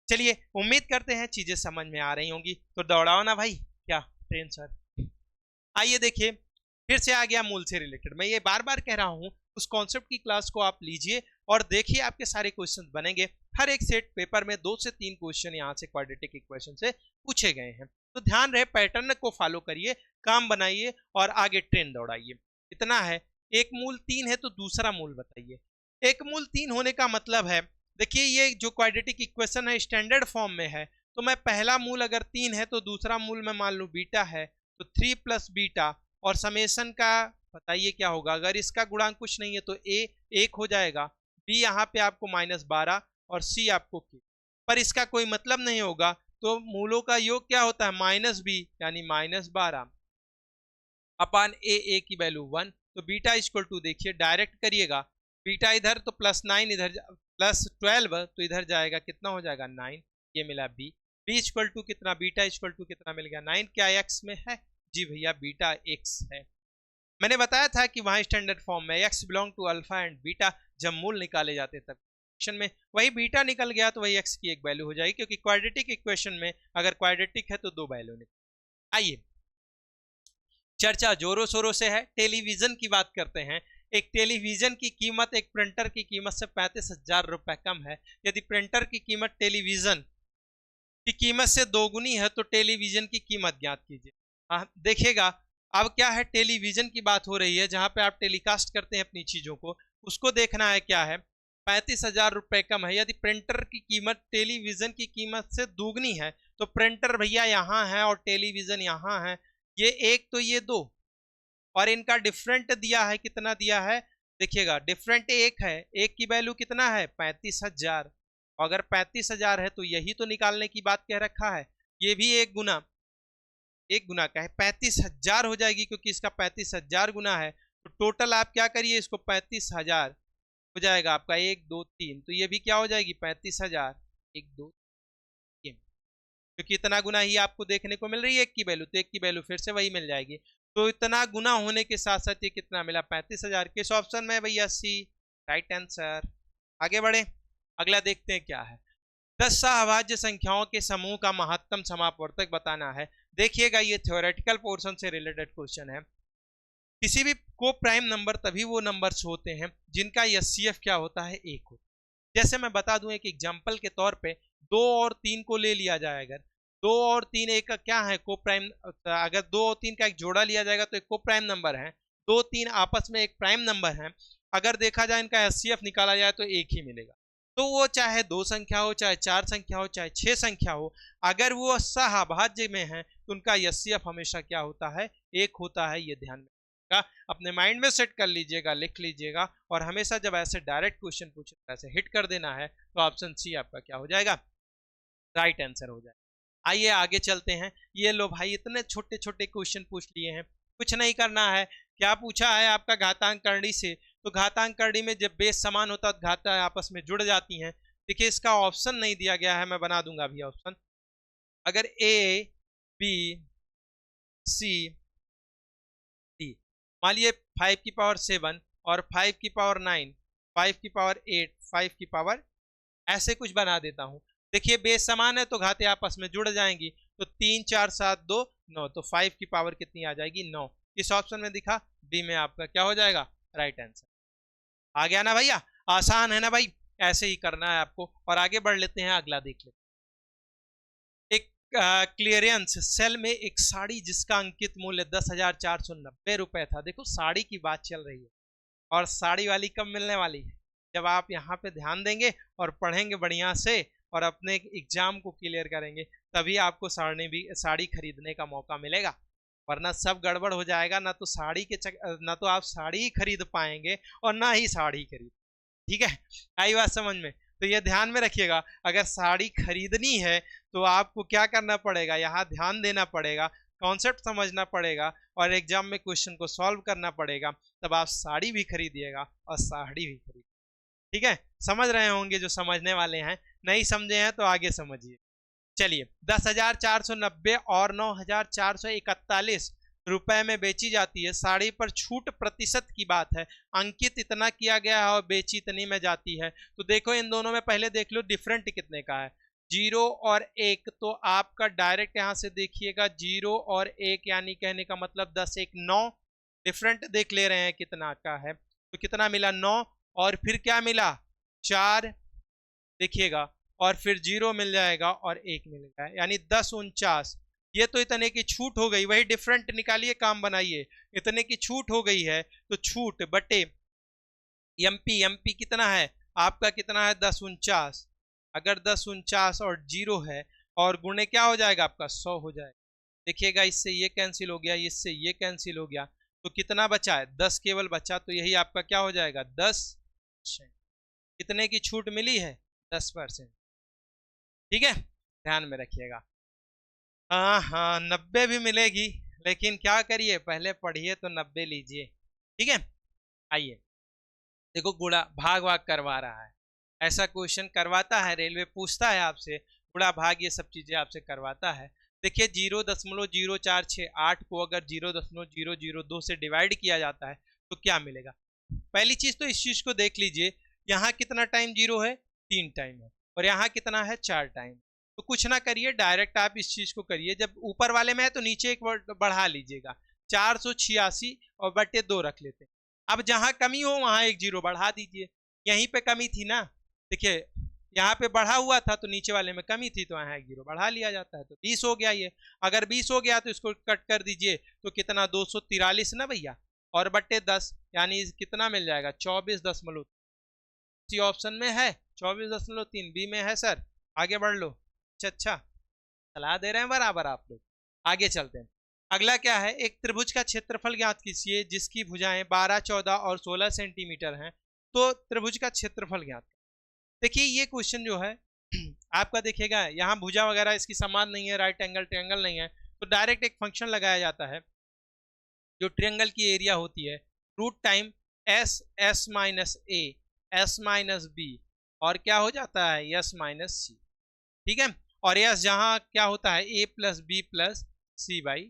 A: चलिए उम्मीद करते हैं चीजें समझ में आ रही होंगी। तो दौड़ाओ ना भाई, क्या ट्रेन सर। आइए देखिए, फिर से आ गया मूल से रिलेटेड। मैं ये बार बार कह रहा हूं, उस कॉन्सेप्ट की क्लास को आप लीजिए और देखिए, आपके सारे क्वेश्चन बनेंगे। हर एक सेट पेपर में 2 से 3 क्वेश्चन यहाँ से क्वाड्रेटिक इक्वेशन से पूछे गए हैं। तो ध्यान रहे, पैटर्न को फॉलो करिए, काम बनाइए और आगे ट्रेन दौड़ाइए। इतना है। एक मूल 3 है तो दूसरा मूल बताइए। एक मूल 3 होने का मतलब है, देखिए ये जो क्वाड्रेटिक इक्वेशन है स्टैंडर्ड फॉर्म में है, तो मैं पहला मूल अगर 3 है तो दूसरा मूल मैं मान लूँ बीटा है, तो 3 प्लस बीटा, और समेशन का बताइए क्या होगा। अगर इसका गुणांक कुछ नहीं है तो a 1 हो जाएगा, b यहाँ पे आपको -12 और c आपको k, पर इसका कोई मतलब नहीं होगा। तो मूलों का योग क्या होता है, -b यानी -12 अपान a की वैल्यू 1। तो बीटा इक्वल टू, देखिए डायरेक्ट करिएगा बीटा इधर तो +9 इधर +12 तो इधर जाएगा, कितना हो जाएगा 9, ये मिला बी। बी इक्वल टू कितना, बीटा इक्वल टू कितना मिल गया 9। क्या एक्स में है? जी भैया बीटा एक्स है। मैंने बताया था कि वहां स्टैंडर्ड फॉर्म में X belong to alpha and beta जब मूल निकाले जाते तब इक्वेशन में वही बीटा निकल गया तो वही एक्स की एक वैल्यू हो जाएगी, क्योंकि क्वाड्रेटिक इक्वेशन में अगर क्वाड्रेटिक है तो दो वैल्यू निकल। आइए चर्चा जोरों शोरों से है, टेलीविजन की बात करते हैं। एक टेलीविजन की कीमत एक प्रिंटर की कीमत से 35,000 रुपए कम है। यदि प्रिंटर की कीमत टेलीविजन की कीमत से दोगुनी है तो टेलीविजन की कीमत ज्ञात कीजिए। देखिएगा अब क्या है, टेलीविजन की बात हो रही है जहां पे आप टेलीकास्ट करते हैं अपनी चीजों को, उसको देखना है क्या है, 35,000 रुपए कम है। यदि प्रिंटर की कीमत टेलीविजन की कीमत से दोगुनी है तो प्रिंटर भैया यहाँ है और टेलीविजन यहाँ है, ये एक तो ये दो, और इनका डिफरेंट दिया है, कितना दिया है देखिएगा, डिफरेंट एक है, एक की वैल्यू कितना है 35,000, अगर 35,000 है तो यही तो निकालने की बात कह रखा है, ये भी एक गुना का है 35,000 हो जाएगी, क्योंकि इसका 35,000 गुना है। तो टोटल आप क्या करिए, इसको 35,000 हो जाएगा आपका 1 2 3, तो ये भी क्या हो जाएगी 35,000 1 2 3, क्योंकि इतना गुना ही आपको देखने को मिल रही है एक की वैल्यू, तो एक की वैल्यू फिर से वही मिल जाएगी। तो इतना गुना होने के साथ साथ ये कितना मिला 35,000। किस ऑप्शन में भैया? सी, राइट आंसर। आगे बढ़े, अगला देखते हैं क्या है। 10 अभाज्य संख्याओं के समूह का महत्तम समापवर्तक बताना है। देखिएगा ये थ्योरेटिकल पोर्शन से रिलेटेड क्वेश्चन है। किसी भी को प्राइम नंबर तभी वो नंबर्स होते हैं जिनका एचसीएफ क्या होता है, 1 होता है। जैसे मैं बता दूं एक एग्जांपल के तौर पे, 2 और 3 को ले लिया जाए, अगर 2 और 3 एक का क्या है को प्राइम, अगर 2 और 3 का एक जोड़ा लिया जाएगा तो एक को प्राइम नंबर है, 2 3 आपस में एक प्राइम नंबर है। अगर देखा जाए इनका एचसीएफ निकाला जाए तो एक ही मिलेगा। तो वो चाहे 2 संख्या हो, चाहे 4 संख्या हो, चाहे 6 संख्या हो, अगर वो सहअभाज्य में है तो उनका एचसीएफ हमेशा क्या होता है, 1 होता है। ये ध्यान में अपने माइंड में सेट कर लीजिएगा, लिख लीजिएगा, और हमेशा जब ऐसे डायरेक्ट क्वेश्चन पूछे ऐसे हिट कर देना है तो ऑप्शन सी आपका क्या हो जाएगा, राइट आंसर हो जाएगा। आइए आगे चलते हैं। ये लो भाई इतने छोटे छोटे क्वेश्चन पूछ लिए हैं, कुछ नहीं करना है। क्या पूछा है आपका घातांक करणी से, तो घातांक करणी में जब बेस समान होता है तो घातांक आपस में जुड़ जाती हैं। देखिए इसका ऑप्शन नहीं दिया गया है, मैं बना दूंगा अभी ऑप्शन। अगर ए बी सी डी, मान लीजिए 5 की पावर 7 और 5 की पावर 9, 5 की पावर 8, 5 की पावर, ऐसे कुछ बना देता हूं। देखिए बेस समान है तो घाते आपस में जुड़ जाएंगी, तो 3 4 7 2 9, तो 5 की पावर कितनी आ जाएगी 9। किस ऑप्शन में दिखा, बी में आपका क्या हो जाएगा, राइट आंसर। आ गया ना भैया, आसान है ना भाई, ऐसे ही करना है आपको। और आगे बढ़ लेते हैं, अगला देख लेते हैं। एक क्लियरेंस सेल में एक साड़ी जिसका अंकित मूल्य 10,490 रुपए था। देखो साड़ी की बात चल रही है, और साड़ी वाली कब मिलने वाली है, जब आप यहाँ पे ध्यान देंगे और पढ़ेंगे बढ़िया से और अपने एग्जाम को क्लियर करेंगे, तभी आपको साड़ी खरीदने का मौका मिलेगा, वरना सब गड़बड़ हो जाएगा। ना तो ना तो आप साड़ी खरीद पाएंगे और ना ही साड़ी खरीद, ठीक है, आई बात समझ में। तो ये ध्यान में रखिएगा, अगर साड़ी खरीदनी है तो आपको क्या करना पड़ेगा, यहाँ ध्यान देना पड़ेगा, कॉन्सेप्ट समझना पड़ेगा और एग्जाम में क्वेश्चन को सॉल्व करना पड़ेगा, तब आप साड़ी भी खरीदिएगा और साड़ी भी खरीदिएगा। ठीक है, समझ रहे होंगे जो समझने वाले हैं, नहीं समझे हैं तो आगे समझिए। चलिए 10,490 और 9,441 रुपए में बेची जाती है। साड़ी पर छूट प्रतिशत की बात है, अंकित इतना किया गया है और बेची इतनी में जाती है। तो देखो इन दोनों में पहले देख लो डिफरेंट कितने का है, 0 और 1। तो आपका डायरेक्ट यहां से देखिएगा 0 और 1 यानी कहने का मतलब 10 1 9, डिफरेंट देख ले रहे हैं कितना का है, तो कितना मिला 9, और फिर क्या मिला 4, देखिएगा, और फिर 0 मिल जाएगा और 1 मिलेगा, यानी 10 49। ये तो इतने की छूट हो गई, वही डिफरेंट निकालिए, काम बनाइए। इतने की छूट हो गई है तो छूट बटे एमपी, एमपी कितना है आपका, कितना है 10 49। अगर 10 49 और 0 है और गुणे क्या हो जाएगा आपका 100 हो जाएगा। देखिएगा इससे ये कैंसिल हो गया, इससे ये कैंसिल हो गया, तो कितना बचा है 10 केवल बचा, तो यही आपका क्या हो जाएगा 10। कितने की छूट मिली है 10%, ठीक है, ध्यान में रखिएगा। हाँ हाँ 90 भी मिलेगी, लेकिन क्या करिए पहले पढ़िए तो 90 लीजिए, ठीक है। आइए देखो गुणा भाग भाग करवा रहा है, ऐसा क्वेश्चन करवाता है, रेलवे पूछता है आपसे, गुणा भाग ये सब चीजें आपसे करवाता है। देखिए 0.0468 को अगर 0.002 से डिवाइड किया जाता है तो क्या मिलेगा। पहली चीज तो इस चीज को देख लीजिए, यहाँ कितना टाइम जीरो है, 3 टाइम है, और यहाँ कितना है, 4 टाइम। तो कुछ ना करिए, डायरेक्ट आप इस चीज को करिए, जब ऊपर वाले में है तो नीचे एक वर्ड बढ़ा लीजिएगा, 486 और बटे 2 रख लेते हैं। अब जहां कमी हो वहां एक जीरो बढ़ा दीजिए, यहीं पे कमी थी ना, देखिए यहाँ पे बढ़ा हुआ था तो नीचे वाले में कमी थी तो यहाँ एक जीरो बढ़ा लिया जाता है, तो 20 हो गया ये। अगर 20 हो गया तो इसको कट कर दीजिए तो कितना, 243 ना भैया, और बटे 10 यानी कितना मिल जाएगा, 24.3 सी ऑप्शन में है, 24.3 बी में है सर। आगे बढ़ लो। अच्छा सलाह दे रहे हैं बराबर आप लोग। आगे चलते हैं, अगला क्या है, एक त्रिभुज का क्षेत्रफल ज्ञात कीजिए जिसकी भुजाएं 12, 14 और 16 सेंटीमीटर हैं, तो त्रिभुज का क्षेत्रफल ज्ञात। देखिए ये क्वेश्चन जो है आपका देखिएगा, यहाँ भुजा वगैरह इसकी समान नहीं है, राइट एंगल ट्रायंगल नहीं है, तो डायरेक्ट एक फंक्शन लगाया जाता है जो ट्रायंगल की एरिया होती है, root time S, S minus A, S minus B, और क्या हो जाता है, एस माइनस सी। ठीक है, और एस जहां क्या होता है, A plus B plus C by,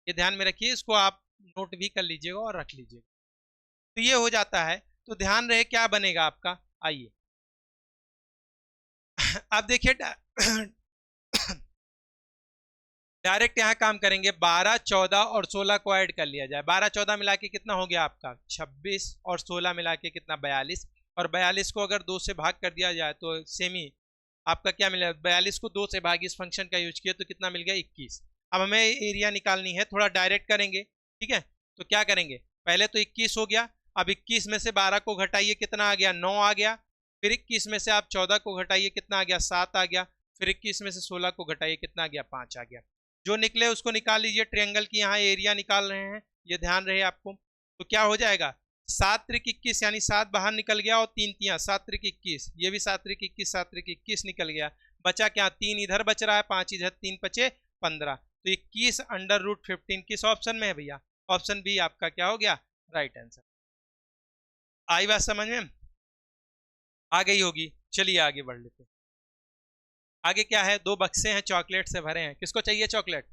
A: ये ध्यान में रखिए, इसको आप नोट भी कर लीजिएगा और रख लीजिएगा। तो ये हो जाता है, तो ध्यान रहे क्या बनेगा आपका। आइए अब देखिए डायरेक्ट यहाँ काम करेंगे, 12, 14 और 16 को ऐड कर लिया जाए, 12, 14 मिला के कितना हो गया आपका 26, और 16 मिला के कितना 42, और 42 को अगर 2 से भाग कर दिया जाए तो सेमी आपका क्या मिलेगा, 42 को 2 से भाग, इस फंक्शन का यूज किया तो कितना मिल गया 21। अब हमें एरिया निकालनी है, थोड़ा डायरेक्ट करेंगे, ठीक है। तो क्या करेंगे, पहले तो 21 हो गया, अब 21 में से 12 को घटाइए, कितना आ गया, 9 आ गया, फिर 21 में से आप 14 को घटाइए, कितना आ गया 7 आ गया, फिर 21 में से 16 को घटाइए, कितना आ गया 5 आ गया। जो निकले उसको निकाल लीजिए, ट्रायंगल की यहाँ एरिया निकाल रहे हैं, ये ध्यान रहे आपको। तो क्या हो जाएगा, 7 त्रिक 21 यानी 7 बाहर निकल गया, और 3 तियां 7 त्रिक 21, ये भी 7 त्रिक 21, 7 त्रिक 21 निकल गया, बचा क्या, 3 इधर बच रहा है, 5 इधर, 3 बचे 15, तो 21 अंडर रूट 15 किस ऑप्शन में है भैया, ऑप्शन बी आपका क्या हो गया, राइट आंसर। आई बात समझ में, आ गई होगी। चलिए आगे बढ़ लेते हैं। आगे क्या है, 2 बक्से हैं चॉकलेट से भरे हैं, किसको चाहिए चॉकलेट,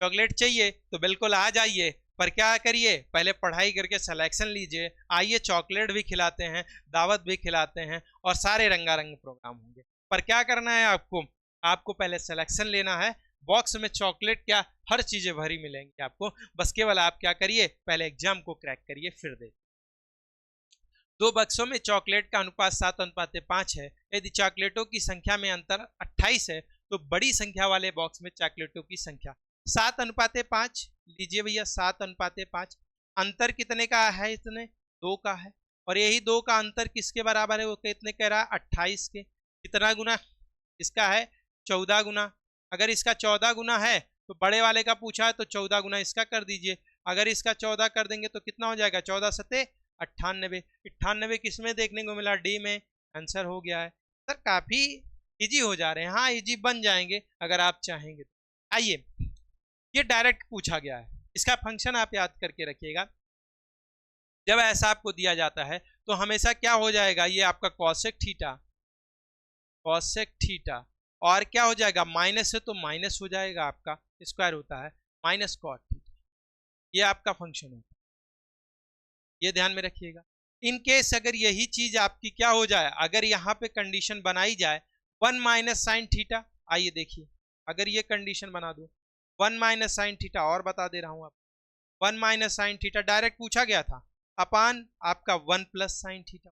A: चॉकलेट चाहिए तो बिल्कुल आ जाइए, पर क्या करिए, पहले पढ़ाई करके सिलेक्शन लीजिए, आइए चॉकलेट भी खिलाते हैं, दावत भी खिलाते हैं, और सारे रंगारंग प्रोग्राम होंगे। पर क्या करना है आपको, आपको पहले सिलेक्शन लेना है, बॉक्स में चॉकलेट क्या हर चीजें भरी मिलेंगी आपको, बस केवल आप क्या करिए, पहले एग्जाम को क्रैक करिए फिर देखिए। 2 बक्सों में चॉकलेट का अनुपात 7:5 है, यदि चॉकलेटों की संख्या में अंतर 28 है तो बड़ी संख्या वाले बॉक्स में चॉकलेटों की संख्या 7:5 लीजिए भैया, 7:5। अंतर कितने का है, इतने 2 का है, और यही 2 का अंतर किसके बराबर है, वो कितने कह रहा है 28 के, कितना गुना इसका है 14 गुना। अगर इसका 14 गुना है तो बड़े वाले का पूछा है तो 14 गुना इसका कर दीजिए, अगर इसका 14 कर देंगे तो कितना हो जाएगा, 14 सते 98, 98 किस में देखने को मिला, डी में, आंसर हो गया है। सर काफी इजी हो जा रहे हैं, हाँ इजी बन जाएंगे अगर आप चाहेंगे तो। आइए, ये डायरेक्ट पूछा गया है, इसका फंक्शन आप याद करके रखिएगा, जब ऐसा आपको दिया जाता है तो हमेशा क्या हो जाएगा, ये आपका कॉसेक थीटा, कॉसेक थीटा, और क्या हो जाएगा, माइनस है तो माइनस हो जाएगा, आपका स्क्वायर होता है माइनस कॉट थीटा, ये आपका फंक्शन होता है, ये ध्यान में रखिएगा। इन केस अगर यही चीज आपकी क्या हो जाए, अगर यहाँ पे कंडीशन बनाई जाए 1 माइनस साइन थीटा, आइए देखिए, अगर ये कंडीशन बना दो 1 माइनस साइन थीटा, और बता दे रहा हूं आपको 1 माइनस साइन थीटा डायरेक्ट पूछा गया था, अपान आपका 1 प्लस साइन थीटा।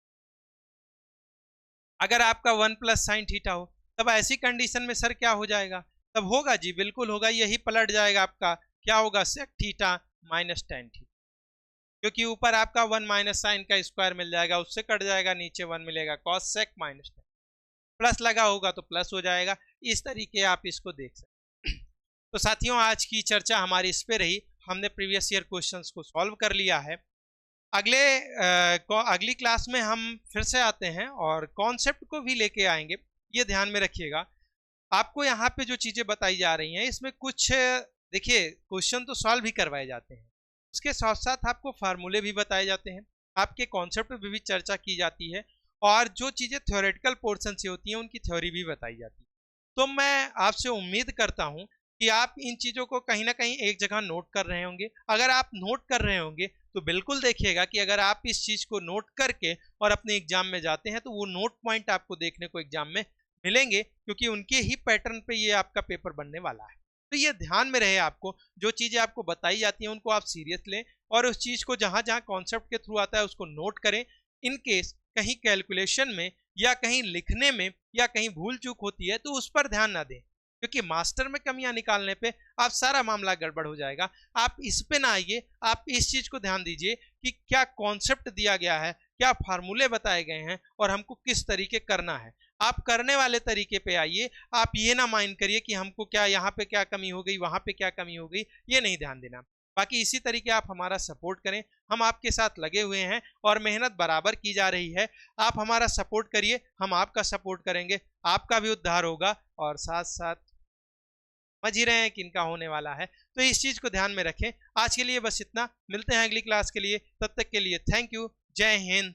A: अगर आपका 1 प्लस साइन थीटा हो तब ऐसी कंडीशन में सर क्या हो जाएगा, तब होगा जी बिल्कुल होगा, यही पलट जाएगा आपका, क्या होगा, sec theta minus tan theta, क्योंकि ऊपर आपका 1 माइनस साइन का स्क्वायर मिल जाएगा, उससे कट जाएगा, नीचे 1 मिलेगा, cosec minus tan, plus लगा होगा तो प्लस हो जाएगा। इस तरीके आप इसको देख सकते हैं। तो साथियों आज की चर्चा हमारी इस पे रही, हमने प्रीवियस ईयर क्वेश्चंस को सॉल्व कर लिया है। अगली क्लास में हम फिर से आते हैं और कॉन्सेप्ट को भी लेके आएंगे, ये ध्यान में रखिएगा। आपको यहाँ पे जो चीजें बताई जा रही हैं इसमें कुछ देखिए क्वेश्चन तो सॉल्व भी करवाए जाते हैं, उसके साथ साथ आपको फार्मूले भी बताए जाते हैं, आपके कॉन्सेप्ट पे भी चर्चा की जाती है और जो चीज़ें थ्योरेटिकल पोर्शन से होती हैं उनकी थ्योरी भी बताई जाती है। तो मैं आपसे उम्मीद करता हूँ कि आप इन चीज़ों को कहीं ना कहीं एक जगह नोट कर रहे होंगे। अगर आप नोट कर रहे होंगे तो बिल्कुल देखिएगा कि अगर आप इस चीज़ को नोट करके और अपने एग्जाम में जाते हैं तो वो नोट पॉइंट आपको देखने को एग्जाम में मिलेंगे, क्योंकि उनके ही पैटर्न पे ये आपका पेपर बनने वाला है। तो ये ध्यान में रहे, आपको जो चीज़ें आपको बताई जाती हैं उनको आप सीरियस लें और उस चीज़ को जहाँ जहाँ कॉन्सेप्ट के थ्रू आता है उसको नोट करें। इन केस कहीं कैलकुलेशन में या कहीं लिखने में या कहीं भूल चूक होती है तो उस पर ध्यान ना दें, क्योंकि मास्टर में कमियां निकालने पे आप सारा मामला गड़बड़ हो जाएगा। आप इस पे ना आइए, आप इस चीज को ध्यान दीजिए कि क्या कॉन्सेप्ट दिया गया है, क्या फार्मूले बताए गए हैं और हमको किस तरीके करना है। आप करने वाले तरीके पे आइए। आप ये ना माइंड करिए कि हमको क्या यहाँ पे क्या कमी हो गई, वहां पे क्या कमी हो गई, ये नहीं ध्यान देना। बाकी इसी तरीके आप हमारा सपोर्ट करें, हम आपके साथ लगे हुए हैं और मेहनत बराबर की जा रही है। आप हमारा सपोर्ट करिए, हम आपका सपोर्ट करेंगे, आपका भी उद्धार होगा और साथ साथ समझ ही रहे हैं कि इनका होने वाला है। तो इस चीज को ध्यान में रखें। आज के लिए बस इतना, मिलते हैं अगली क्लास के लिए, तब तक के लिए थैंक यू। जय हिंद।